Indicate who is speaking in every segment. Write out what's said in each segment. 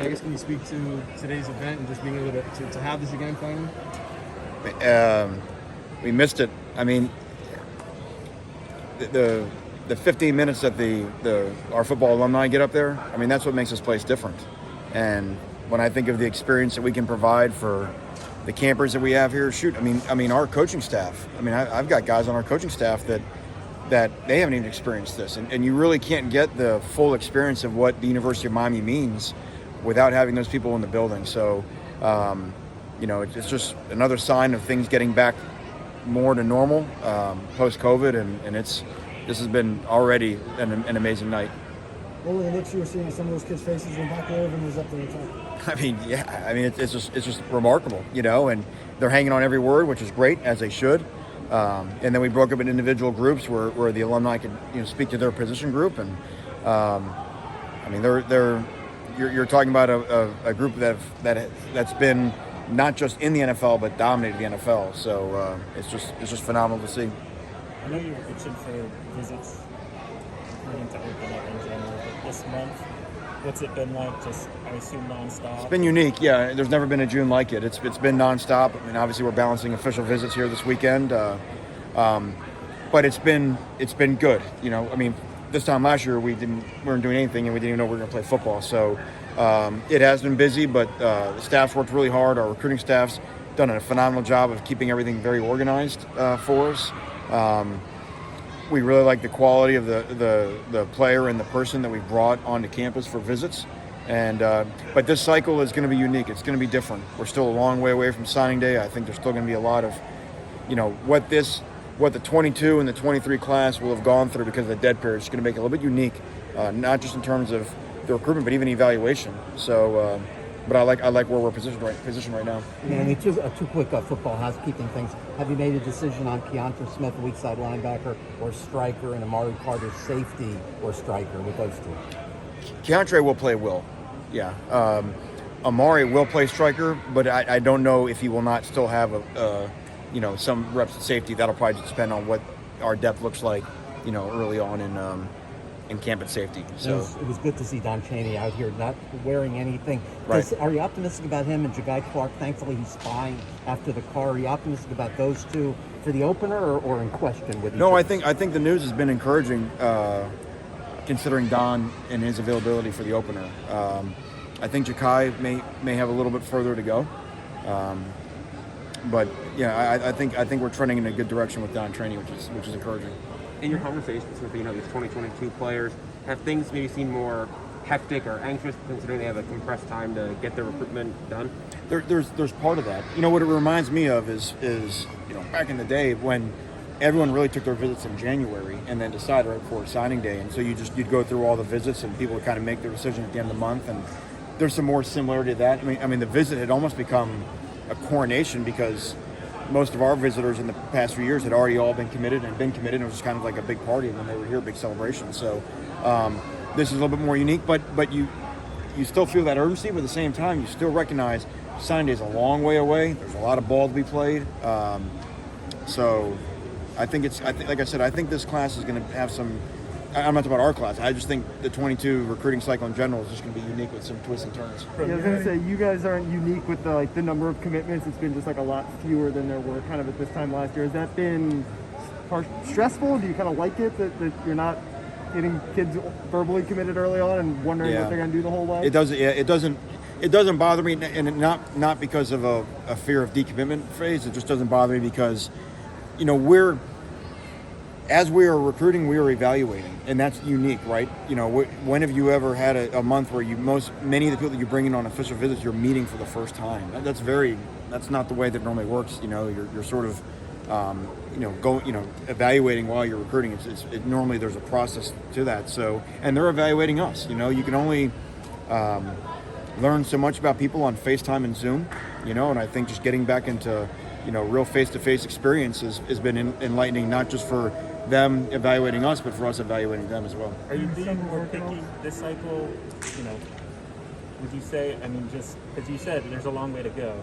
Speaker 1: I guess can you speak to today's event and just being able to have this again finally?
Speaker 2: We missed it. I mean, the 15 minutes that our football alumni get up there, I mean, that's what makes this place different. And when I think of the experience that we can provide for the campers that we have here, I mean, our coaching staff. I mean, I've got guys on our coaching staff that they haven't even experienced this, and you really can't get the full experience of what the University of Miami means without having those people in the building. So, it's just another sign of things getting back more to normal post-COVID, and this has been already an amazing night.
Speaker 3: What were the looks you were seeing on some of those kids' faces when Buck Irvin was up there talking?
Speaker 2: I mean, yeah. I mean, it's just remarkable, and they're hanging on every word, which is great, as they should. And then we broke up in individual groups where the alumni could speak to their position group, and I mean, you're talking about a group that's been not just in the NFL but dominated the NFL. So it's just phenomenal to see.
Speaker 4: I know you're itching for visits starting to open up in general, but this month, what's it been like? Just, I assume, nonstop?
Speaker 2: It's been unique, yeah. There's never been a June like it. It's been nonstop. I mean, obviously we're balancing official visits here this weekend, but it's been good. I mean, this time last year we weren't doing anything and we didn't even know we were going to play football. So it has been busy, but the staff's worked really hard. Our recruiting staff's done a phenomenal job of keeping everything very organized for us. We really like the quality of the player and the person that we've brought onto campus for visits. And but this cycle is going to be unique. It's going to be different. We're still a long way away from signing day. I think there's still going to be a lot of, what the 22 and the 23 class will have gone through because of the dead period. It's going to make it a little bit unique, not just in terms of the recruitment, but even evaluation. So, but I like where we're positioned right now.
Speaker 5: Manny, two quick football housekeeping things. Have you made a decision on Keontra Smith, weak side linebacker, or striker, and Amari Carter, safety or striker, with those two?
Speaker 2: Keontra will play will, yeah. Amari will play striker, but I don't know if he will not still have some reps at safety. That'll probably just depend on what our depth looks like, early on in camp at safety. So
Speaker 5: it was good to see Don Chaney out here not wearing anything.
Speaker 2: Right.
Speaker 5: Are you optimistic about him and Ja'Gai Clark? Thankfully, he's fine after the car. Are you optimistic about those two for the opener or in question with each
Speaker 2: No,
Speaker 5: other?
Speaker 2: I think the news has been encouraging, considering Don and his availability for the opener. I think Ja'Gai may have a little bit further to go. But yeah, I think we're trending in a good direction with Don Chaney, which is encouraging.
Speaker 6: In your conversations with these 2022 players, have things maybe seemed more hectic or anxious considering they have a compressed time to get their recruitment done?
Speaker 2: There's part of that. What it reminds me of is back in the day when everyone really took their visits in January and then decided right before signing day, and so you'd go through all the visits and people would kind of make their decision at the end of the month, and there's some more similarity to that. I mean the visit had almost become a coronation because most of our visitors in the past few years had already all been committed. It was just kind of like a big party, and when they were here, big celebration. So this is a little bit more unique, but you still feel that urgency, but at the same time, you still recognize signing day is a long way away. There's a lot of ball to be played. So I think like I said, I think this class is going to have some. I'm not talking about our class. I just think the 22 recruiting cycle in general is just going to be unique with some twists and turns.
Speaker 1: Yeah, I was going to say, you guys aren't unique with the number of commitments. It's been just a lot fewer than there were kind of at this time last year. Has that been stressful? Do you kind of like it that you're not getting kids verbally committed early on and wondering what they're going to do the whole way?
Speaker 2: It doesn't. Yeah, it doesn't bother me, and not because of a fear of decommitment phase. It just doesn't bother me because, as we are recruiting, we are evaluating, and that's unique, right? When have you ever had a month where many of the people that you bring in on official visits, you're meeting for the first time? That's not the way that normally works. You're sort of, evaluating while you're recruiting. Normally there's a process to that. So, and they're evaluating us. You can only learn so much about people on FaceTime and Zoom. And I think just getting back into real face-to-face experience has been enlightening, not just for them evaluating us, but for us evaluating them as well.
Speaker 4: Are you being more picky this cycle? Would you say, just because you said there's a long way to go,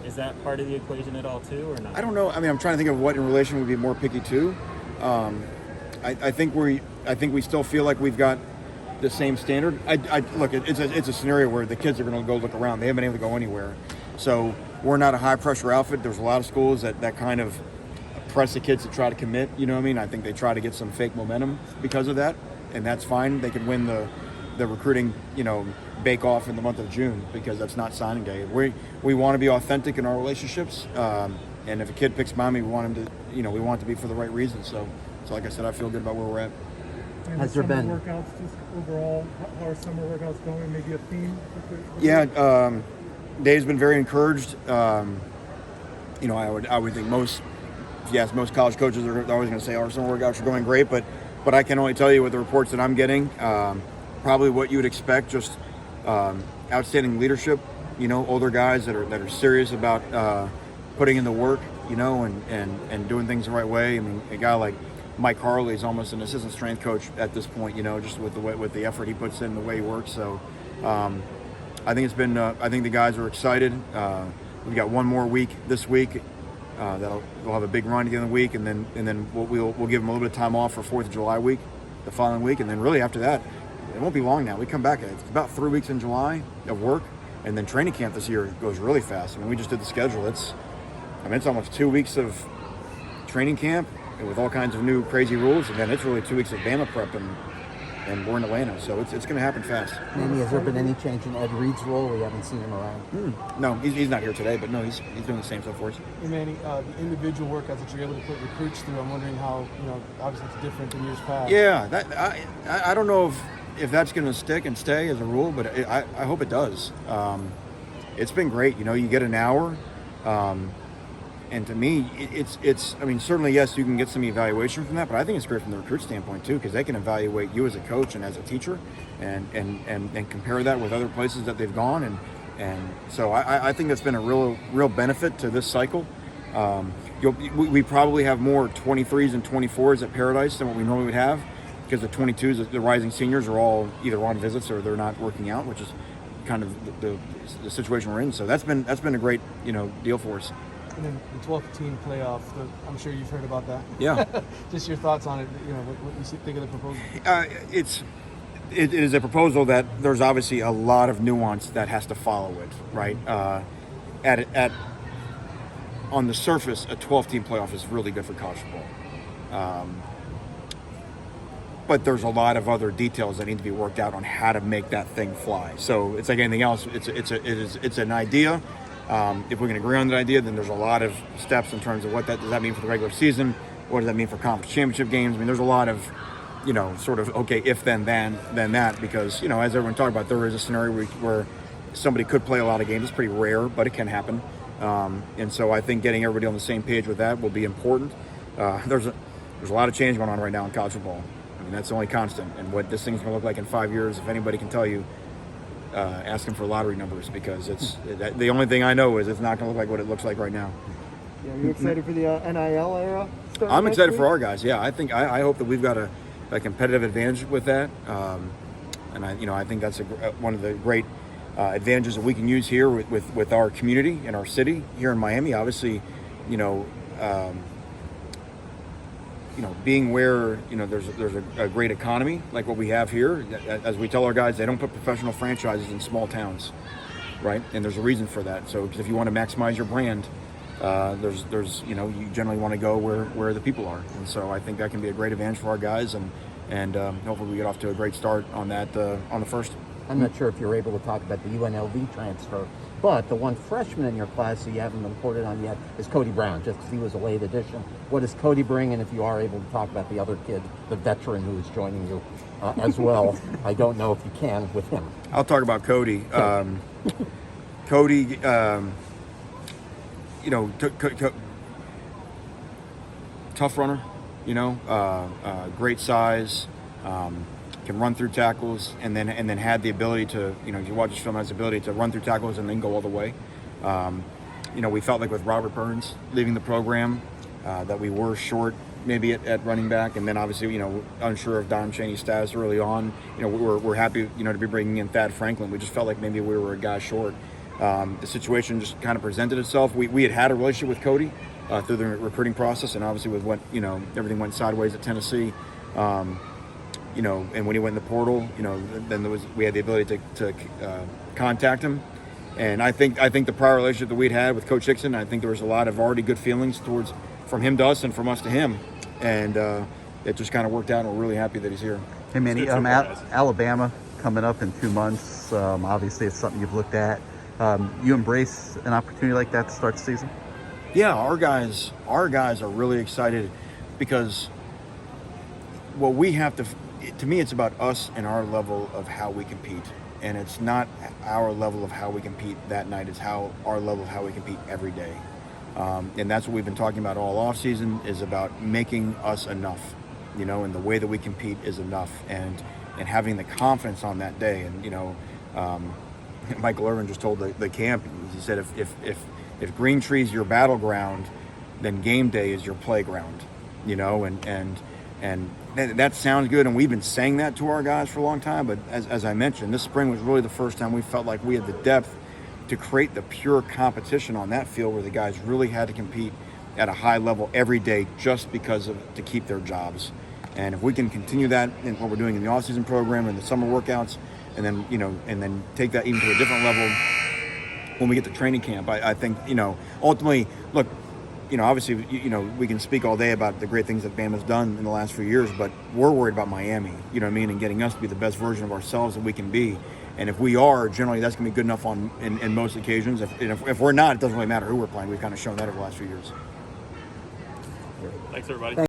Speaker 4: is that part of the equation at all too, or not?
Speaker 2: I don't know. I'm trying to think of what in relation would be more picky to. I think we still feel like we've got the same standard. I look, it's a scenario where the kids are going to go look around. They haven't been able to go anywhere. So we're not a high pressure outfit. There's a lot of schools that kind of press the kids to try to commit. You know what I mean? I think they try to get some fake momentum because of that, and that's fine. They can win the recruiting, bake off in the month of June because that's not signing day. We want to be authentic in our relationships, and if a kid picks Miami, we want him to, we want it to be for the right reasons. So like I said, I feel good about where we're at.
Speaker 3: And
Speaker 5: Has there been
Speaker 3: workouts just overall? How are summer workouts going? Maybe a theme?
Speaker 2: Yeah, Dave's been very encouraged. I would think most college coaches are always going to say our summer workouts are going great, but I can only tell you with the reports that I'm getting, probably what you would expect, just outstanding leadership. Older guys that are serious about putting in the work, and doing things the right way. I mean, a guy like Mike Harley is almost an assistant strength coach at this point, just with the effort he puts in, the way he works. So I think it's been. I think the guys are excited. We've got one more week this week. We'll have a big run at the end of the week, and then we'll give them a little bit of time off for 4th of July week, the following week, and then really after that, it won't be long now. We come back. It's about 3 weeks in July of work, and then training camp this year goes really fast. I mean, we just did the schedule. It's almost 2 weeks of training camp with all kinds of new crazy rules, and then it's really 2 weeks of Bama prep, and we're in Atlanta, so it's going to happen fast.
Speaker 5: Manny, has there been any change in Ed Reed's role? We haven't seen him around.
Speaker 2: No, he's not here today, but no, he's doing the same stuff for us.
Speaker 7: Hey Manny, the individual workouts that you're able to put recruits through, I'm wondering how, obviously it's different than years past.
Speaker 2: Yeah, I don't know if that's going to stick and stay as a rule, but I hope it does. It's been great. You get an hour, and to me, it's. I mean, certainly yes, you can get some evaluation from that, but I think it's great from the recruit standpoint too, because they can evaluate you as a coach and as a teacher, and compare that with other places that they've gone, and so I think that's been a real benefit to this cycle. We probably have more 23s and 24s at Paradise than what we normally would have, because the 22s, the rising seniors, are all either on visits or they're not working out, which is kind of the situation we're in. So that's been a great deal for us.
Speaker 7: And then the 12th team playoff, I'm sure you've heard about that.
Speaker 2: Yeah.
Speaker 7: Just your thoughts on it, what you think of the proposal?
Speaker 2: It is a proposal that there's obviously a lot of nuance that has to follow it, right? On the surface, a 12-team playoff is really good for college football. But there's a lot of other details that need to be worked out on how to make that thing fly. So it's like anything else. It's an idea. If we can agree on that idea, then there's a lot of steps in terms of what does that mean for the regular season? What does that mean for conference championship games? I mean, there's a lot of, sort of, okay, if then that, because, as everyone talked about, there is a scenario where somebody could play a lot of games. It's pretty rare, but it can happen. And so I think getting everybody on the same page with that will be important. There's a lot of change going on right now in college football. I mean, that's the only constant. And what this thing's going to look like in 5 years, if anybody can tell you, ask them for lottery numbers, because the only thing I know is it's not going to look like what it looks like right now.
Speaker 1: Yeah, are you excited for the NIL era?
Speaker 2: I'm excited for our guys. Yeah, I hope that we've got a competitive advantage with that, and I think that's one of the great advantages that we can use here with our community and our city here in Miami. Obviously, being where there's a great economy like what we have here. As we tell our guys, they don't put professional franchises in small towns, right? And there's a reason for that. So if you want to maximize your brand, there's you generally want to go where the people are. And so I think that can be a great advantage for our guys, and hopefully we get off to a great start on that on the first.
Speaker 5: I'm not sure if you're able to talk about the UNLV transfer, but the one freshman in your class that you haven't reported on yet is Cody Brown, just because he was a late addition. What does Cody bring? And if you are able to talk about the other kid, the veteran who is joining you as well, I don't know if you can with him.
Speaker 2: I'll talk about Cody. Cody, tough runner, great size, can run through tackles, and then had the ability to, if you watch his film, has the ability to run through tackles and then go all the way. We felt like with Robert Burns leaving the program that we were short maybe at running back, and then obviously, unsure of Don Chaney's status early on. We're happy, to be bringing in Thad Franklin. We just felt like maybe we were a guy short. The situation just kind of presented itself. We had a relationship with Cody through the recruiting process, and obviously with what, everything went sideways at Tennessee. and when he went in the portal, then we had the ability to contact him. And I think the prior relationship that we'd had with Coach Hickson, I think there was a lot of already good feelings from him to us and from us to him, and it just kind of worked out. And we're really happy that he's here.
Speaker 8: Hey Manny, Alabama coming up in 2 months. Obviously, it's something you've looked at. You embrace an opportunity like that to start the season?
Speaker 2: Yeah, our guys are really excited because what we have to me, it's about us and our level of how we compete. And it's not our level of how we compete that night, it's our level of how we compete every day. And that's what we've been talking about all off season, is about making us enough, and the way that we compete is enough, and having the confidence on that day. And, Michael Irvin just told the camp, he said, if Green Tree's your battleground, then game day is your playground, and that sounds good, and we've been saying that to our guys for a long time. But as I mentioned, this spring was really the first time we felt like we had the depth to create the pure competition on that field, where the guys really had to compete at a high level every day just to keep their jobs. And if we can continue that in what we're doing in the off-season program and the summer workouts, and then take that even to a different level when we get to training camp, I think ultimately, look. Obviously, we can speak all day about the great things that Bama's done in the last few years, but we're worried about Miami, and getting us to be the best version of ourselves that we can be. And if we are, generally, that's going to be good enough in most occasions. If we're not, it doesn't really matter who we're playing. We've kind of shown that over the last few years.
Speaker 4: Thanks, everybody.